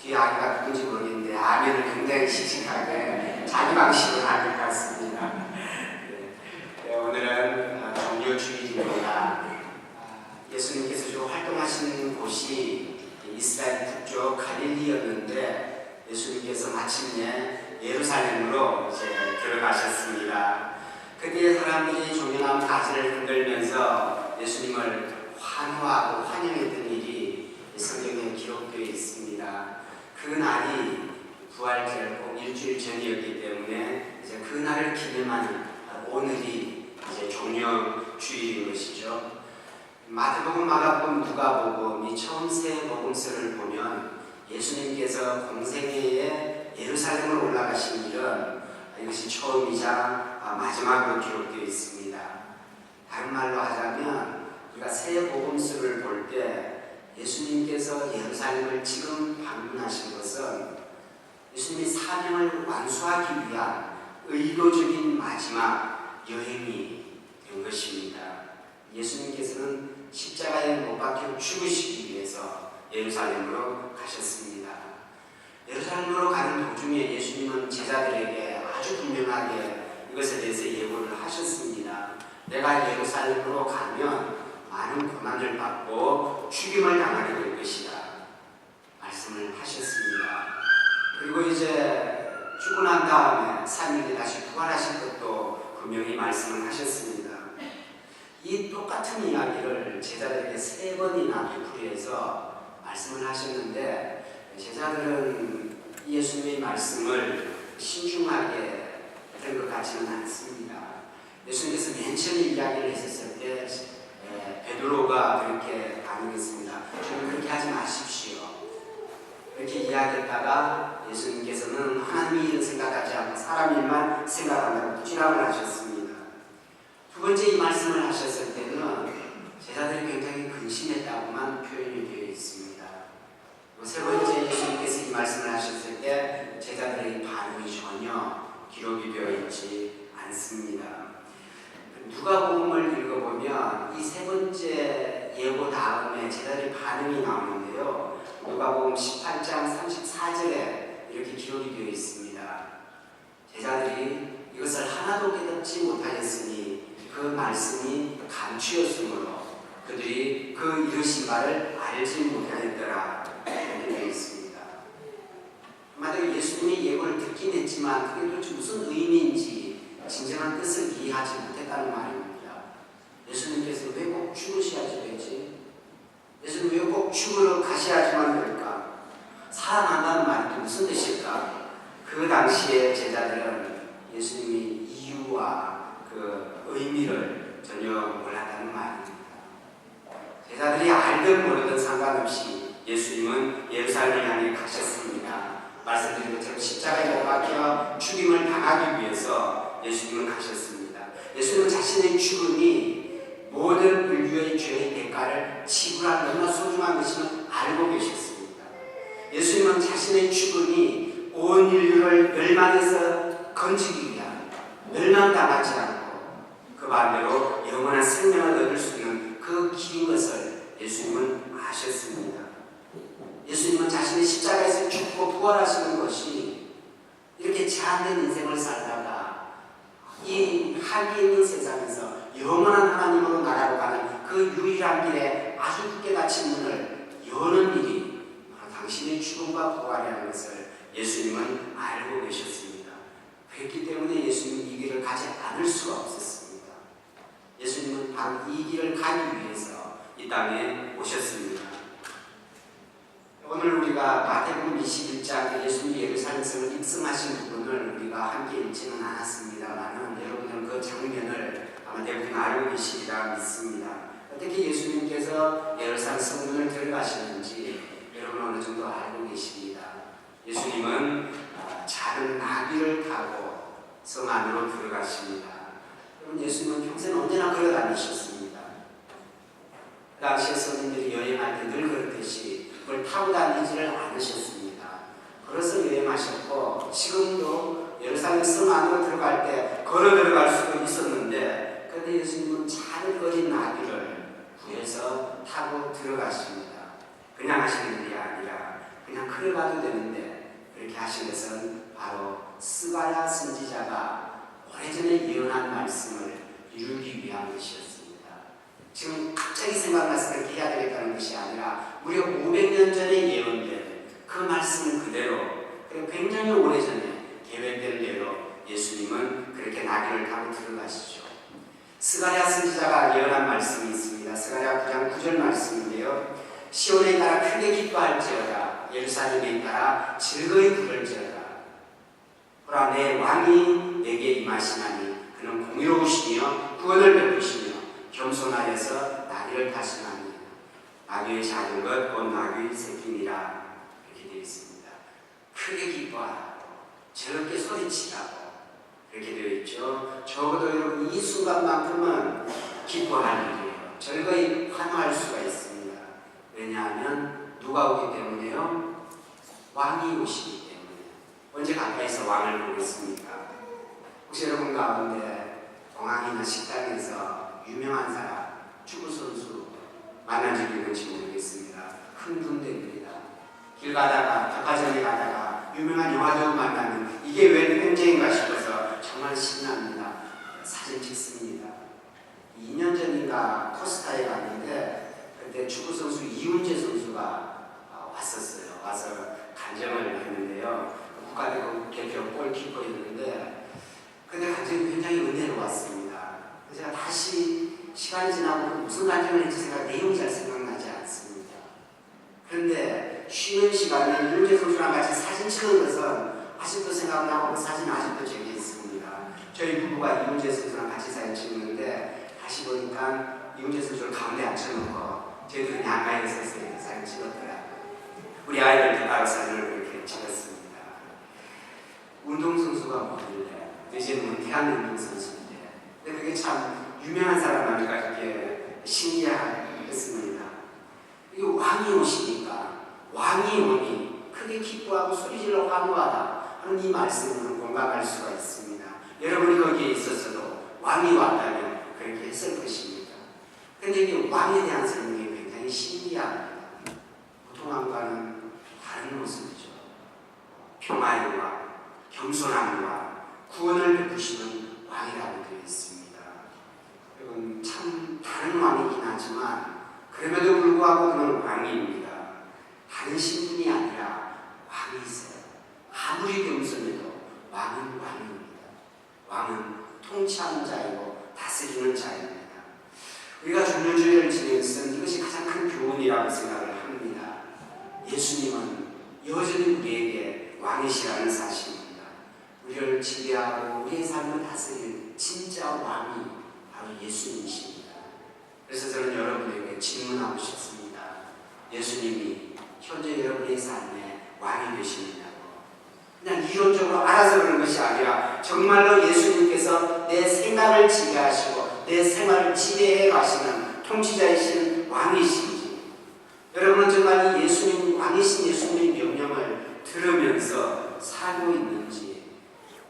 뒤에 아기가 누군지 모르겠는데 아멘을 굉장히 씩씩하게 자기 방식으로 하는 것 같습니다. 오늘은 종료주일입니다. 예수님께서 주로 활동하시는 곳이 이스라엘 북쪽 갈릴리였는데 예수님께서 마침내 예루살렘으로 이제 들어가셨습니다. 그때 사람들이 종려나무 가지를 흔들면서 예수님을 환호하고 환영했던 일이 성경에 기록되어 있습니다. 그 날이 부활절 꼭 일주일 전이었기 때문에 이제 그 날을 기념하는 오늘이 이제 종료주일인 것이죠. 마태복음, 마가복음, 누가복음 이 처음 세 복음서를 보면 예수님께서 공생애에 예루살렘을 올라가신 일은 이것이 처음이자 마지막으로 기록되어 있습니다. 다른 말로 하자면 우리가 세 복음서를 볼 때 예수님께서 예루살렘을 지금 방문하신 것은 예수님의 사명을 완수하기 위한 의도적인 마지막 여행이 된 것입니다. 예수님께서는 십자가에 못 박혀 죽으시기 위해서 예루살렘으로 가셨습니다. 예루살렘으로 가는 도중에 예수님은 제자들에게 아주 분명하게 이것에 대해서 예고를 하셨습니다. 내가 예루살렘으로 가면 많은 고난을 받고 죽임을 당하게 될 것이다 말씀을 하셨습니다. 그리고 이제 죽고 난 다음에 3일 뒤에 다시 부활하실 것도 분명히 말씀을 하셨습니다. 이 똑같은 이야기를 제자들에게 3번이나 되풀이해서 말씀을 하셨는데 제자들은 예수님의 말씀을 신중하게 들은 것 같지는 않습니다. 예수님께서 맨 처음에 이야기를 했었을 때 베드로가 그렇게 반응했습니다. 저는 그렇게 하지 마십시오. 그렇게 이야기했다가 예수님께서는 하나님의 일을 생각하지 않고 사람 일만 생각한다고 부진함을 하셨습니다. 두 번째 이 말씀을 하셨을 때는 제자들이 굉장히 근심했다고만 표현이 되어 있습니다. 세 번째 예수님께서 이 말씀을 하셨을 때 제자들의 반응이 전혀 기록이 되어 있지 않습니다. 누가복음을 읽어보면 이 세 번째 예고 다음에 제자들의 반응이 나오는데요. 누가복음 18장 34절에 이렇게 기록이 되어 있습니다. 제자들이 이것을 하나도 깨닫지 못하였으니 그 말씀이 감추었으므로 그들이 그 이르신 바를 알지 못하였더라 이렇게 되어 있습니다. 한마디로 예수님의 예고를 듣긴 했지만 그게 도대체 무슨 의미인지 진정한 뜻을 이해하지 못했다는 말입니다. 예수님께서 왜 꼭 죽으셔야지 되지? 예수님 왜 꼭 죽으러 가셔야지만 될까? 살아난다는 말이 또 무슨 뜻일까? 그 당시에 제자들은 예수님의 이유와 그 의미를 전혀 몰랐다는 말입니다. 제자들이 알든 모르든 상관없이 예수님은 예루살렘을 향해 가셨습니다. 말씀드린 것처럼 십자가에 못 박혀 죽임을 당하기 위해서 예수님은 가셨습니다. 예수님은 자신의 죽음이 모든 인류의 죄의 대가를 지불할 너무나 소중한 것임을 알고 계셨습니다. 예수님은 자신의 죽음이 온 인류를 멸망에서 건지기 위한 멸망당하지 않고 그 반대로 영원한 생명을 얻을 수 있는 그 길인 것을 예수님은 아셨습니다. 예수님은 자신의 십자가에서 죽고 부활하시는 것이 이렇게 제한된 인생을 살다가 이 한이 있는 세상에서 영원한 하나님으로 나라로 가는 그 유일한 길에 아주 굳게 닫힌 문을 여는 일이 바로 당신의 죽음과 부활이라는 것을 예수님은 알고 계셨습니다. 그렇기 때문에 예수님은 이 길을 가지 않을 수가 없었습니다. 예수님은 바로 이 길을 가기 위해서 이 땅에 오셨습니다. 오늘 우리가 마태복음 21장 예수님이 예루살렘성을 입성하신 부분을 우리가 함께 읽지는 않았습니다만 여러분들은 그 장면을 아마 대부분 알고 계시리라 믿습니다. 어떻게 예수님께서 예루살렘 성문을 들어가시는지 여러분 어느 정도 알고 계십니다. 예수님은 작은 나귀를 타고 성 안으로 들어가십니다. 여러분 예수님은 평생 언제나 걸어 다니셨습니다. 그 당시에 성인들이 여행할 때 늘 그렇듯이 그걸 타고 다니지를 않으셨습니다. 걸어서 여행하셨고 지금도 예루살렘 성 안으로 들어갈 때 걸어 들어갈 수도 있었는데 그런데 예수님은 작은 어린 나귀를 구해서 타고 들어가십니다. 그냥 하시는 일이 아니라 그냥 그래 봐도 되는데 그렇게 하신 것은 바로 스가랴 선지자가 오래전에 예언한 말씀을 이루기 위한 것이었습니다. 지금 갑자기 생각나서 그렇게 해야 되겠다는 것이 아니라 무려 500년 전에 예언된 그 말씀 그대로, 그리고 굉장히 오래전에 계획된 대로 예수님은 그렇게 나귀를 타고 들어가시죠. 스가랴 선지자가 예언한 말씀이 있습니다. 스가랴 9장 9절 말씀인데요. 시온에 따라 크게 기뻐할지어다. 예루살렘에 따라 즐거이 부를지어다. 보라, 내 왕이 내게 임하시나니 그는 공의로우시며 구원을 베푸시며 겸손하여서 나귀를 타시나니 나귀의 작은 것 곧 나귀의 새끼니라. 이렇게 되어 있습니다. 크게 기뻐하라고, 즐겁게 소리치라고 그렇게 되어 있죠. 적어도 여러분 이 순간만큼은 기뻐할 일이에요. 즐거이 환호할 수가 있습니다. 왜냐하면 누가 오기 때문에요? 왕이 오시기 때문에. 언제 가까이서 왕을 보겠습니까? 혹시 여러분 가운데 공항이나 식당에서 유명한 사람, 축구선수 만난 적이 있는지 모르겠습니다. 흥분됩니다. 길 가다가, 백화점에 가다가 유명한 영화배우 만나면 이게 왜 팬쟁인가 싶어서 정말 신납니다. 사진 찍습니다. 2년 전인가 코스타에 갔는데 그때 축구선수 이훈재 선수가 왔었어요. 와서 간증을 했는데요. 국가대표 골키퍼였는데 그때 간증이 굉장히 은혜로웠습니다. 그래서 제가 다시 시간이 지나고 무슨 간증을 했지 제가 내용이 잘 생각나지 않습니다. 그런데 쉬는 시간에 이훈재 선수랑 같이 사진 찍은 것은 아직도 생각나고 그 사진은 아직도 제게 있습니다. 저희 부부가 이훈재 선수랑 같이 사진 찍는데 다시 보니까 이훈재 선수를 가운데 앉혀놓고 저희들이 양가에 서서 이렇게 사진 찍었더라고요. 우리 아이들 따로 사진을 그렇게 찍었습니다. 운동선수가 뭐길래 이제는 은퇴한 운동선수인데 근데 그게 참 유명한 사람이니까 이렇게 신기했습니다. 이게 왕이 오시니까 왕이 오니 크게 기뻐하고 소리질러 환호하다 하는 이 말씀으로 공감할 수가 있습니다. 여러분이 거기에 있었어도 왕이 왔다면 그렇게 했을 것입니다. 그런데 이게 왕에 대한 설명이 굉장히 신기합니다. 보통 왕과는 다른 모습이죠. 평화의 왕, 겸손한 왕, 구원을 베푸시는 왕이라고 되어 있습니다. 여러분 참 다른 왕이긴 하지만 그럼에도 불구하고 그는 왕입니다. 다른 신분이 아니라 왕이세요. 아무리 겸손해도 왕은 왕입니다. 왕은 통치하는 자이고 다스리는 자입니다. 우리가 종료주의를 지내는 것은 이것이 가장 큰 교훈이라고 생각을 합니다. 예수님은 여전히 우리에게 왕이시라는 사실입니다. 우리를 지배하고 우리의 삶을 다스릴 진짜 왕이 바로 예수님이십니다. 그래서 저는 여러분에게 질문하고 싶습니다. 예수님이 현재 여러분의 삶에 왕이 되시느냐고. 그냥 이론적으로 알아서 그런 것이 아니라 정말로 예수님께서 내 생각을 지배하시고 내 생활을 지배해 가시는 통치자이신 왕이신지, 여러분은 정말 이 예수님, 왕이신 예수님의 명령을 들으면서 살고 있는지,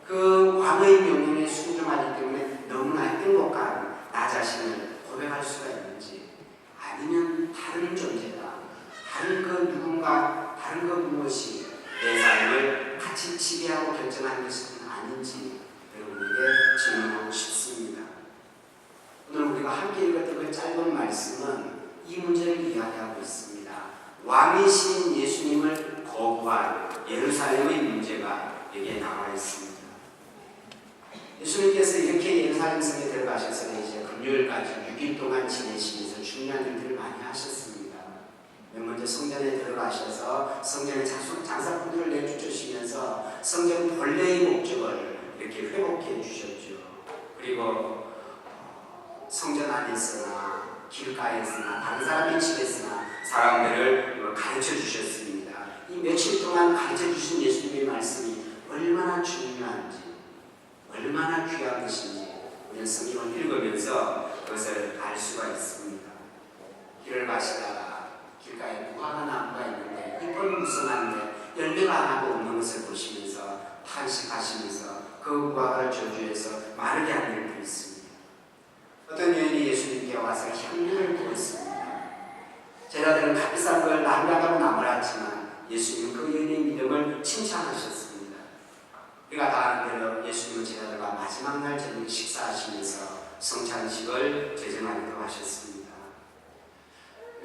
그 왕의 명령에 순종하기 때문에 너무나 행복한 나 자신을 고백할 수가 있는지, 아니면 다른 존재다, 다른 그 누군가, 다른 그 무엇이 내 삶을 같이 지배하고 결정하는 것은 아닌지 여러분에게 질문하고 싶습니다. 오늘 우리가 함께 읽었던 그 짧은 말씀은 이 문제를 이야기하고 있습니다. 왕이신 예수님을 거부한 예루살렘의 문제가 여기에 나와 있습니다. 예수님께서 이렇게 예루살렘 성에 들어가셔서 이제 금요일까지 6일 동안 지내시면서 중요한 일들을 많이 하셨습니다. 맨 먼저 성전에 들어가셔서 성전의 장사꾼들을 내쫓으시면서 성전 본래의 목적을 이렇게 회복해 주셨죠. 그리고 성전 안에서나 길가에서나 다른 사람의 집에서나 사람들을 가르쳐 주셨습니다. 이 며칠 동안 가르쳐 주신 예수님의 말씀이 얼마나 중요한지, 얼마나 귀한 것인지 우리는 성경을 읽으면서 그것을 알 수가 있습니다. 길을 가시다가 길가에 무화과 나무가 있는데 잎은 무성한데 열매가 하나도 없는 것을 보시면서 탄식하시면서 그 무화과를 저주해서 마르게 하는 일도 있습니다. 어떤 여인이 예수님께 와서 향유를 부었습니다. 제자들은 값비싼 걸 남겨가고 남으랐지만 예수님은 그 여인의 믿음을 칭찬하셨습니다. 우리가 다 아는 대로 예수님은 제자들과 마지막 날 저녁 식사하시면서 성찬식을 제정하기도 하셨습니다.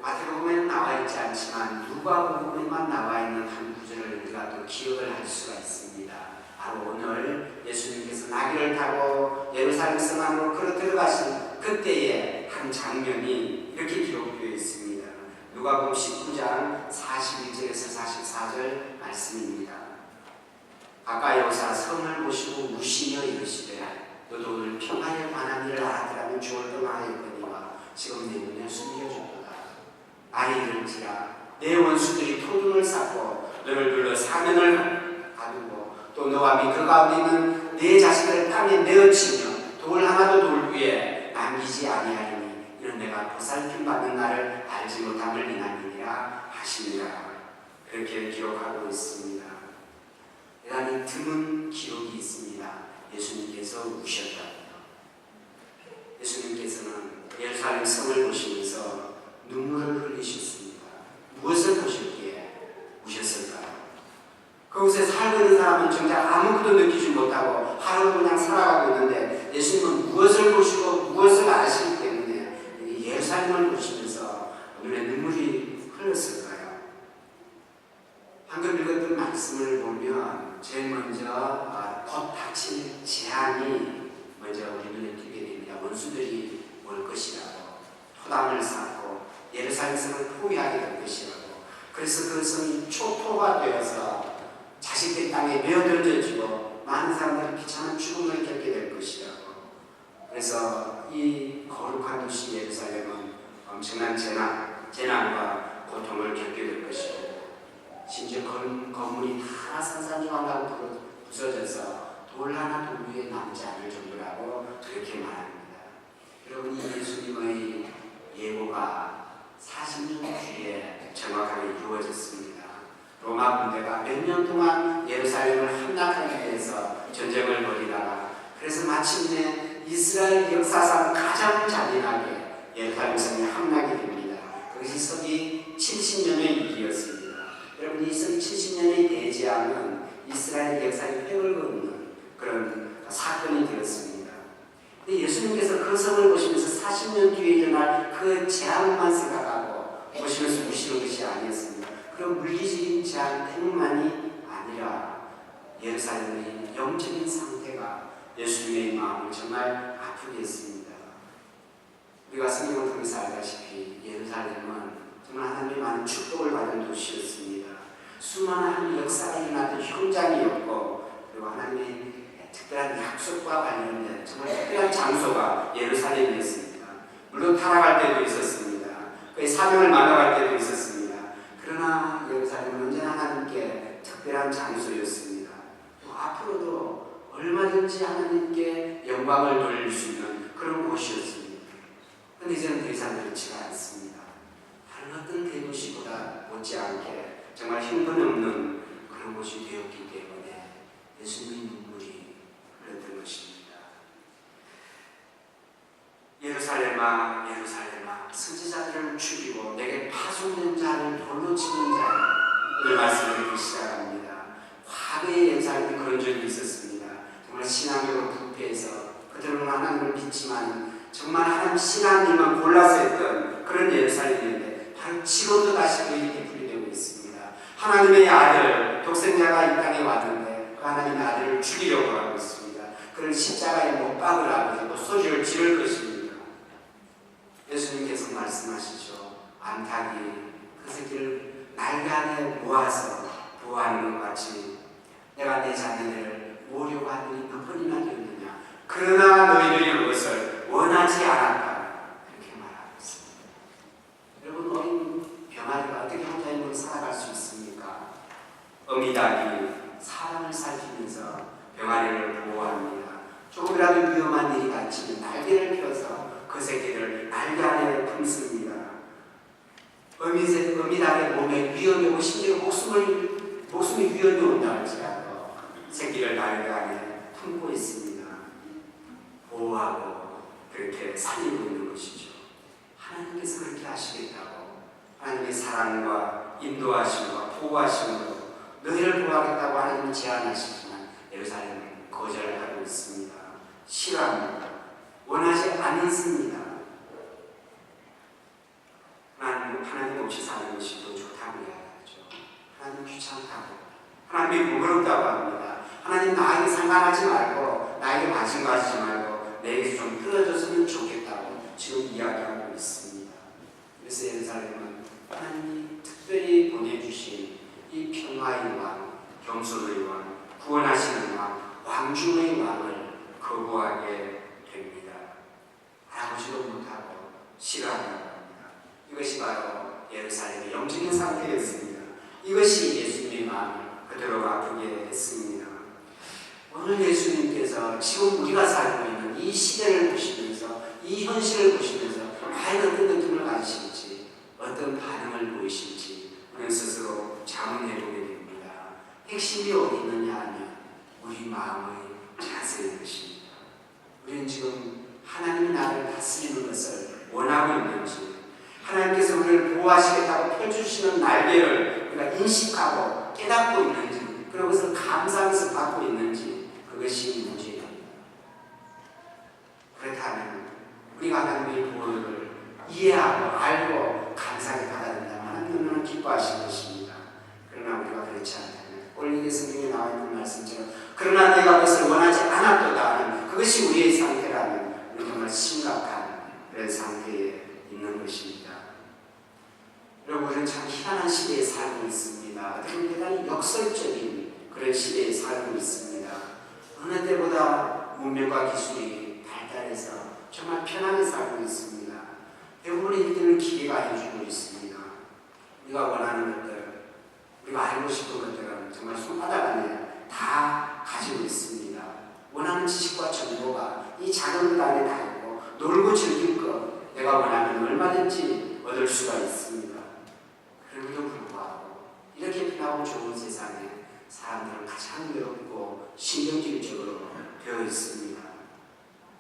마태복음에는 나와 있지 않지만 누가복음에만 나와 있는 한 구절을 우리가 또 기억을 할 수가 있습니다. 바로 오늘 예수님께서 나귀를 타고 예루살렘 성 안으로 걸어 들어가신 그때의 한 장면이 이렇게 기록되어 있습니다. 누가복음 19장 41절에서 44절 말씀입니다. 가까이 오사 성을 보시고 우시며 이르시되 너도 오늘 평안에 관한 일을 알았더라면 주얼 떠나였거니와 지금 내 눈에 숨겨졌도다. 날이 이른지라 내 원수들이 토둔을 쌓고 너를 불러 사면을 가두고 또 너와 그 가운데 있는 내 자식들을 땅에 내어치며 돌 하나도 돌 위에 남기지 아니하리니 이는 내가 보살핌 받는 날을 알지 못함을 인함이니라 하시니라. 그렇게 기록하고 있습니다. 대단히 드문 기록이 있습니다. 예수님께서 우셨다. 예수님께서는 예루살렘 성을 보시면서 눈물을 흘리셨습니다. 무엇을 보셨기에 우셨을까요? 그곳에 살고 있는 사람은 정작 아무것도 느끼지 못하고 하루 그냥 살아가고 있는데 예수님은 무엇을 보시고 무엇을 아시기 때문에 예루살렘을 보시면서 눈에 눈물이 흘렀을까요? 방금 읽었던 말씀을 보면 제일 먼저 곧 닥칠 재앙이 먼저 우리 눈에 띄게 됩니다. 원수들이 올 것이라고, 토담을 쌓고 예루살렘 성을 포위하게 될 것이라고. 그래서 그 성이 초토화 되어서 자식들이 땅에 메어던져지고 많은 사람들이 비참한 죽음을 겪게 될 것이라고. 그래서 이 거룩한 도시 예루살렘은 엄청난 재난과 고통을 겪게 될 것이고, 심지어 건물이 다 산산조각나고 부서져서 돌 하나 돌 위에 남지 않을 정도라고 그렇게 말합니다. 여러분, 이 예수님의 예고가 40년 뒤에 정확하게 이루어졌습니다. 로마 군대가 몇 년 동안 예루살렘을 함락하기 위해서 전쟁을 벌이다가 그래서 마침내 이스라엘 역사상 가장 잔인하게 예루살렘 성이 함락이 됩니다. 그것이 서기 70년의 일이었습니다. 여러분, 이 서기 70년의 대재앙은 이스라엘 역사에 획을 긋는 그런 사건이 되었습니다. 근데 예수님께서 그 성을 보시면서 40년 뒤에 일어날 그 재앙만 생각하고 보시면서 우시는 것이 아니었습니다. 그런 물리적인 재앙뿐만이 아니라 예루살렘의 영적인 상태가 예수님의 마음을 정말 아프게 했습니다. 우리가 성경을 통해서 알다시피 예루살렘은 정말 하나님의 많은 축복을 받은 도시였습니다. 수많은 하나님의 역사가 일어났던 현장이었고, 그리고 하나님의 특별한 약속과 관련된 정말 특별한 장소가 예루살렘이었습니다. 물론 타락할 때도 있었습니다. 그의 사명을 만나갈 때도 있었습니다. 그러나 예루살렘은 언제나 하나님께 특별한 장소였습니다. 또 앞으로도 얼마든지 하나님께 영광을 돌릴 수 있는 그런 곳이었습니다. 그런데 이제는 더 이상 그렇지가 않습니다. 다른 어떤 대도시보다 못지않게 정말 형편없는 그런 곳이 되었기 때문에 예수님의 눈물이 흘렀던 것입니다. 예루살렘아 예루살렘아 선지자들을 죽이고 내게 파송된 자를 돌로 치는 자야. 오늘 말씀을 듣기 시작합니다. 과거의 예루살렘이 그런 적이 있었습니다. 정말 신앙적으로 부패해서 그들은 하나님을 믿지만 정말 하나님 신앙님만 골라서 했던 그런 예루살렘인데 바로 지금도 다시 그 일이 되풀이되고 있습니다. 하나님의 아들 독생자가 이 땅에 왔는데 그 하나님의 아들을 죽이려고 하고 있습니다. 그를 십자가에 못 박으라고 소리를 지를 것입니다. 예수님께서 말씀하시죠. 암탉이 그 새끼를 날간에 모아서 보호하는 것 같이 내가 내 자녀들을 모으려고 하더니 몇 번이나 되었느냐. 그러나 너희들이 그것을 원하지 않았다. 그렇게 말하고 있습니다. 여러분, 어린 병아리가 어떻게 혼자 힘으로 살아갈 수 있습니까? 어미닭이 사람을 살피면서 병아리를 보호합니다. 조금이라도 위험한 일이 닥치면 날개를 펴서 그 새끼를 날개 안에 품습니다. 어미닭의 몸에 위험이 오고 심지어 목숨이 위험이 온다 할지라도 새끼를 날개 안에 품고 있습니다. 보호하고 그렇게 살리고 있는 것이죠. 하나님께서 그렇게 하시겠다고 하나님의 사랑과 인도하심과 보호하심으로 너희를 보호하겠다고 하나님은 제안하시지만 예루살렘은 거절하고 있습니다. 싫어합니다. 원하지 않습니다. 하나님 없이 사는 것이 더 좋다고 이야기하죠. 하나님 귀찮다고, 하나님이 부끄럽다고 합니다. 하나님 나에게 상관하지 말고, 나에게 관심 가지지 말고 내게서 좀 떨어졌으면 좋겠다고 지금 이야기하고 있습니다. 그래서 예루살렘은 하나님이 특별히 보내주신 이 평화의 왕, 겸손의 왕, 구원하시는 왕, 왕중의 왕을 거부하게 됩니다. 알아보지도 못하고 싫어한다고 합니다. 이것이 바로 예루살렘의 영적인 상태였습니다. 이것이 예수님의 마음을 그대로 아프게 했습니다. 오늘 예수님께서 지금 우리가 살고 있는 이 시대를 보시면서, 이 현실을 보시면서 과연 어떤 느낌을 가지실지, 어떤 반응을 보이실지 우리는 스스로 자문해보게 됩니다. 핵심이 어디 있느냐 하면 우리 마음의 자세인 것입니다. 우리는 지금 하나님이 나를 다스리는 것을 원하고 있는지, 하나님께서 우리를 보호하시겠다고 펼쳐주시는 날개를 우리가 인식하고 깨닫고 있는지, 그런 것을 감사하면서 받고 있는지, 그것이 문제입니다. 그렇다면 우리가 하나님의 보호를 이해하고 알고 감사하게 받아들인다면 하나님은 너무나 기뻐하실 것입니다. 그러나 우리가 그렇지 않다면 오늘 이 성경에 나와 있는 말씀처럼 그러나 내가 그것을 원하지 않았도다 하는 그것이 우리의 상태라면 우리 정말 심각한 그런 상태에 있는 것입니다. 여러분, 우리는 참 희한한 시대에 살고 있습니다. 어떻게 대단히 역설적인 그런 시대에 살고 있습니다. 어느 때보다 문명과 기술이 발달해서 정말 편하게 살고 있습니다. 대부분의 일들을 기계가 해주고 있습니다. 우리가 원하는 것들, 우리가 알고 싶은 것들은 정말 손바닥 안에 다 가지고 있습니다. 원하는 지식과 정보가 이 작은 것 안에 다 있고, 놀고 즐길 것 내가 원하면 얼마든지 얻을 수가 있습니다. 그럼에도 불구하고 이렇게 편하고 좋은 세상에 사람들은 가장 외롭고 신경질적으로 되어 있습니다.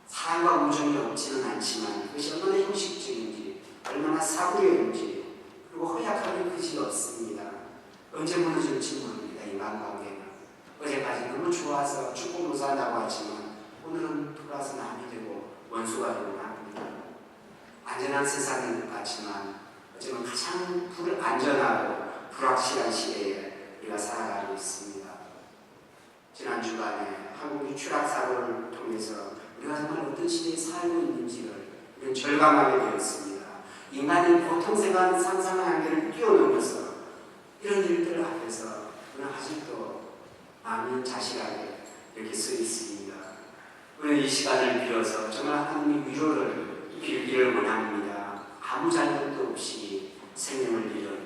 사랑과 우정이 없지는 않지만 그것이 얼마나 형식적인지, 얼마나 사구려인지, 그리고 허약하게 그지 없습니다. 언제 무너질지 모릅니다. 인간관계는 어제까지 너무 좋아서 축복 노사한다고 하지만 오늘은 돌아서 남이 되고 원수가 되고 합니다. 안전한 세상인 것 같지만 어쩌면 가장 불안전하고 불확실한 시대에 우리가 살아가고 있습니다. 지난 주간에 한국이 추락사고를 통해서 우리가 정말 어떤 시대에 살고 있는지를 우리는 절감하게 되었습니다. 인간이 보통 생각하는 상상의 한계를 뛰어넘어서 이런 일들 앞에서 우리는 아직도 마음이 자실하게 이렇게 서 있습니다. 우리는 이 시간을 빌어서 정말 하나님의 위로를 빌기를 원합니다. 아무 잘못도 없이 생명을 잃은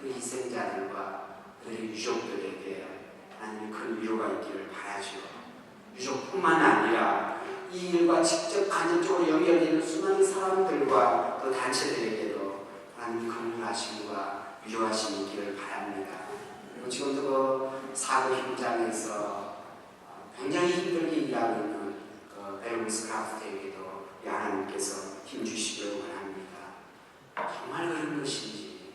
그 희생자들과 그들의 유족들에게 하나님의 큰 위로가 있기를 바라죠. 유족뿐만 아니라 이 일과 직접 간접적으로 연결되는 수많은 사람들과 또 단체들에게도 하나님의 긍휼하심과 위로하심이 있기를 바랍니다. 그리고 지금도 그 사고 현장에서 굉장히 힘들게 일하고 있는 그 벨무스 크라프트에게도 하나님께서 힘주시기를 원합니다. 정말 그런 것인지,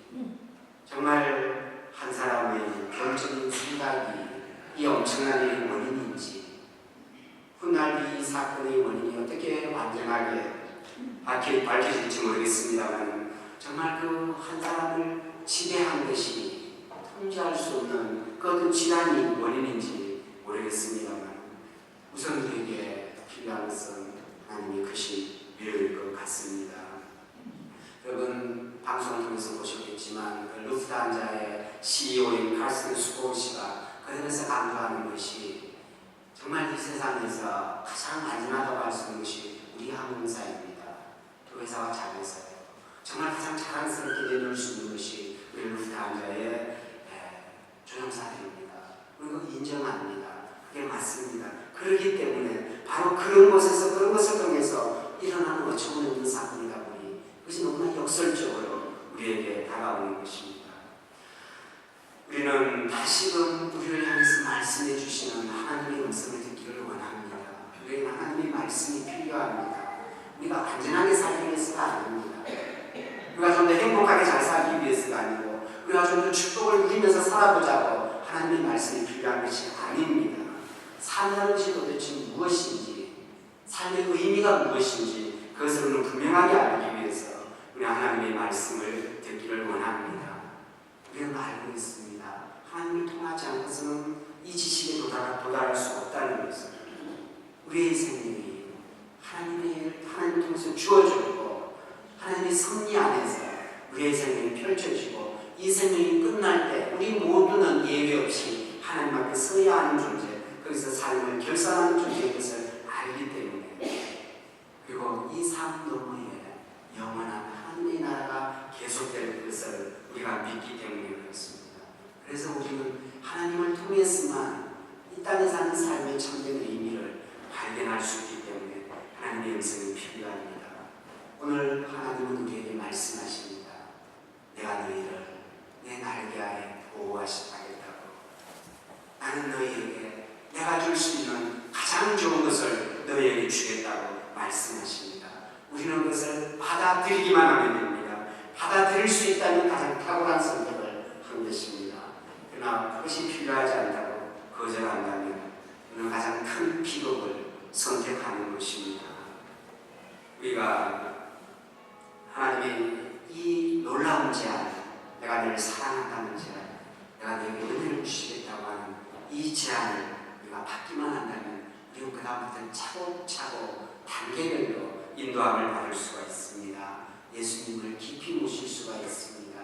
정말 한 사람의 병적인 생각이 이 엄청난 일의 원인인지, 훗날 이 사건의 원인이 어떻게 완전하게 밝혀질지 모르겠습니다만 정말 그 한 사람을 지배한 것이 통제할 수 없는 그 어떤 질환이 원인인지 모르겠습니다만 우선 우리에게 필요한 것은 하나님의 크신 위로일 것 같습니다. 여러분 방송을 통해서 보셨겠지만 그 루프트한자의 CEO인 칼슨 수고 씨가 그러면서 강조하는 것이 정말 이 세상에서 가장 안전하다고 할 수 있는 것이 우리 항공사입니다. 그 회사와 자회사예요. 정말 가장 자랑스럽게 내놓을 수 있는 것이 우리 루프트한자의 조종사들입니다. 우리가 인정합니다. 그게 맞습니다. 그렇기 때문에 바로 그런 곳에서 그런 것을 통해서 일어나는 어처구니없는 사건이다 보니 그것이 너무나 역설적으로 우리에게 다가오는 것입니다. 우리는 다시금 우리를 향해서 말씀해 주시는 하나님의 음성을 듣기를 원합니다. 우리에게 하나님의 말씀이 필요합니다. 우리가 안전하게 살기 위해서가 아닙니다. 우리가 좀 더 행복하게 잘 살기 위해서가 아니고 우리가 좀 더 축복을 누리면서 살아가기 살아보자고 하나님의 말씀이 필요한 것이 아닙니다. 삶이라는 것이 도대체 무엇인지, 삶의 의미가 무엇인지 그것을 우리는 분명하게 알기 위해서 우리 하나님의 말씀을 듣기를 원합니다. 우리는 알고 있습니다. 하나님을 통하지 않고서는 이 지식에 도달할 수 없다는 것을. 우리의 생명이 하나님을 통해서 주어졌고 하나님의 섭리 안에서 우리의 생명이 펼쳐지고 이 생명이 끝날 때 우리 모두는 예외 없이 하나님 앞에 서야 하는 존재, 거기서 삶을 결산하는 존재인 것을 알기 때문에, 그리고 이 삶 너머에 영원한 하나님의 나라가 계속될 것을 우리가 믿기 때문에 그렇습니다. 그래서 우리는 하나님을 통해서만 이 땅에 사는 삶의 참된 의미를 발견할 수 있기 때문에 하나님의 음성이 필요합니다. 오늘 하나님은 우리에게 말씀하십니다. 내가 너희를 내 날개 아래 보호하겠다고. 나는 너희에게 내가 줄 수 있는 가장 좋은 것을 너희에게 주겠다고 말씀하십니다. 우리는 그것을 받아들이기만 하면 됩니다. 받아들일 수 있다는 가장 탁월한 선택을 한 것입니다. 그러나 그것이 필요하지 않다고 거절한다면 우리는 가장 큰 비극을 선택하는 것입니다. 우리가 하나님의 이 놀라운 제안, 내가 너를 사랑한다는 제안, 내가 너에게 은혜를 주시겠다고 하는 이 제안을 우리가 받기만 한다면 우리는 그 다음부터는 차곡차곡 단계별로 인도함을 받을 수가 있습니다. 예수님을 깊이 모실 수가 있습니다.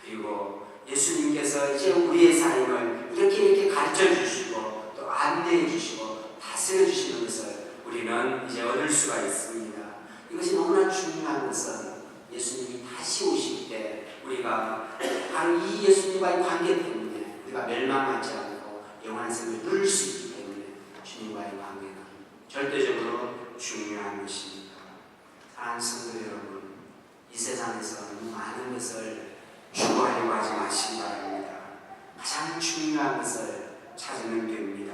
그리고 예수님께서 이제 우리의 삶을 이렇게 가르쳐 주시고 또 안내해 주시고 다스려 주시는 것을 우리는 이제 얻을 수가 있습니다. 이것이 너무나 중요한 것은 예수님이 다시 오실 때 우리가 바로 이 예수님과의 관계 때문에 우리가 멸망하지 않고 영원한 생을 누릴 수 있기 때문에 주님과의 관계는 절대적으로 중요한 것입니다. 사랑하는 성도 여러분, 이 세상에서 너무 많은 것을 추구하려고 하지 마시기 바랍니다. 가장 중요한 것을 찾으면 됩니다.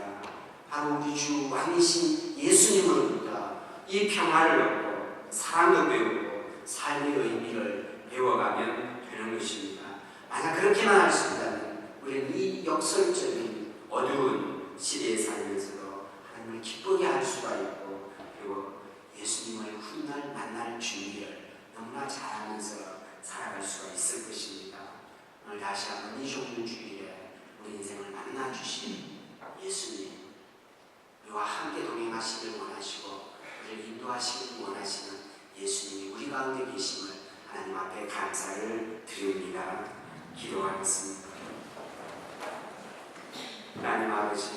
바로 우리 주 왕이신 예수님으로부터 이 평화를 얻고 사랑도 배우고 삶의 의미를 배워가면 되는 것입니다. 만약 그렇게만 할 수 있다면 우리는 이 역설적인 어두운 시대에 살면서도 하나님을 기쁘게 할 수가 있고, 그리고 예수님을 훗날 만날 준비를 너무나 잘하면서 살아갈 수가 있을 것입니다. 오늘 다시 한번 이 좋은 주일에 우리 인생을 만나주신 예수님, 우리와 함께 동행하시길 원하시고 우리를 인도하시길 원하시는 예수님이 우리 가운데 계심을 하나님 앞에 감사를 드립니다. 기도하겠습니다. 하나님 아버지,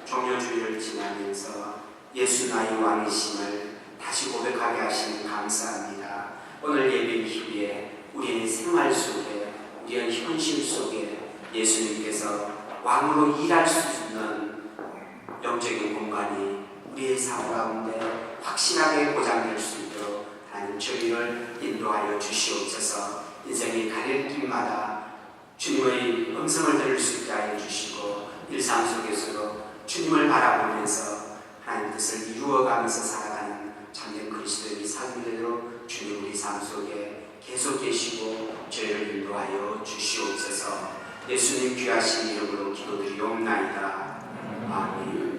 종려주일을 지나면서 예수 나의 왕이심을 다시 고백하게 하시니 감사합니다. 오늘 예배 이후에 우리의 생활 속에, 우리의 현실 속에 예수님께서 왕으로 일할 수 있는 영적인 공간이 우리의 삶 가운데 확실하게 보장될 수 있도록 하나님 저희를 인도하여 주시옵소서. 인생의 가릴길마다 주님의 음성을 들을 수 있게 하여 주시고 일상 속에서도 주님을 바라보면서 하나님 뜻을 이루어가면서 살아가는 참된 그리스도인이 살게 되도록 주님 우리 삶 속에 계속 계시고 저희를 인도하여 주시옵소서. 예수님 귀하신 이름으로 기도드리옵나이다. 아멘.